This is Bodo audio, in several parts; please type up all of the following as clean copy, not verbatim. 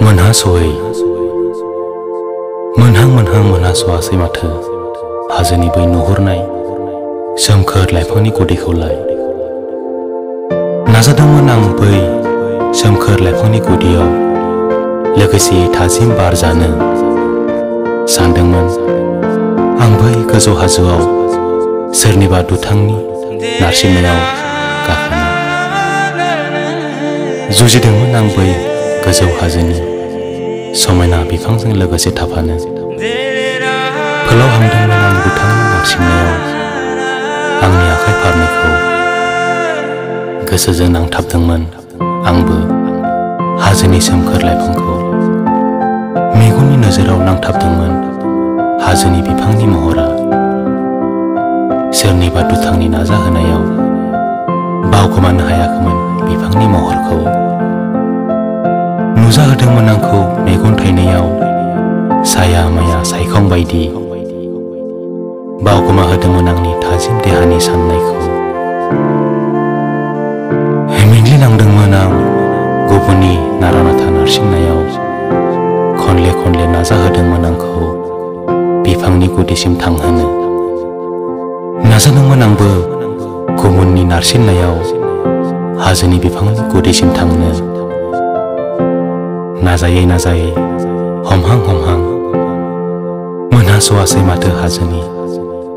मोनहास'यै मोनहास'आसै माथो हाजोनि बै नुहुरनाय सोमखोर लाइफांनि गुदिखौलाय। नाजादोंमोन आं बै सोमखोर लाइफांनि गुदियाव लोगोसे थाजिम बार जानो। सानदोंमोन आं बै गोजौ हाजोआव सोरनिबा दुथांनि नारसिननायाव गाखोनो। जुजिदोंमोन आं बै गोजौ हाजोनि समायना बिफांजों लोगोसे थाफानो। फोलावहांदोंमोन आं दुथांनि नारसिननायाव आंनि आखाइ फारनैखौ। गोसोजों नांथाबदोंमोन आंबो हाजोनि सोमखोर लाइफांखौ। मेगननि नोजोराव नांथाबदोंमोन हाजोनि बिफांनि महरा। सोरनिबा दुथांनि नाजाहोनायाव बावगोमानो हायाखैमोन बिफांनि महरखौ। नुजाहोदोंमोन आंखौ मेगन थाइनैयाव साया माया सायखं बायदि। बावगोमा होदोंमोन आंनि थाजिम देहानि साननायखौ। मेंग्लिनांदोंमोन आं गुबुननि नारा नाथा नारसिननायाव। खनले खनले नाजाहोदोंमोन आंखौ बिफांनि गुदिसिम थांहोनो। नाजादोंमोन आंबो गुबुननि नारसिननायाव हाजोनि बिफांनि गुदिसिम थांनो। नाजायै नाजायै हमहां मोनहास'आसै माथो हाजोनि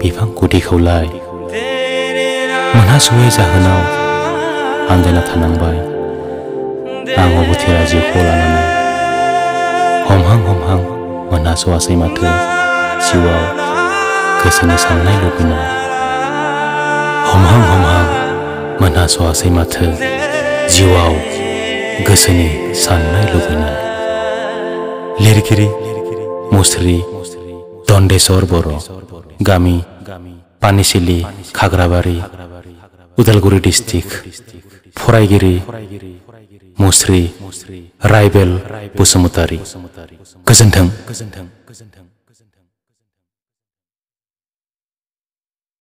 बिफां गुदिखौलाय। मोनहास'यै जाहोनाव आन्दायना थानांबाय आं अबथिरा जिउखौ लानानै। हमहां मोनहास'आसै माथो जिउआव गोसोनि साननाय लुबैनाय। हमहां मोनहास'आसै माथो जिउआव गोसोनि साननाय लुबैनाय। लिरगिरि मुस्रि दन्देस्वर बर', गामि पानिसिलि खाग्राबारि, उदालगुरि डिस्ट्रिक्ट। फरायगिरि मुस्रि राइबेल बसुमतारी। गोजोन्थों।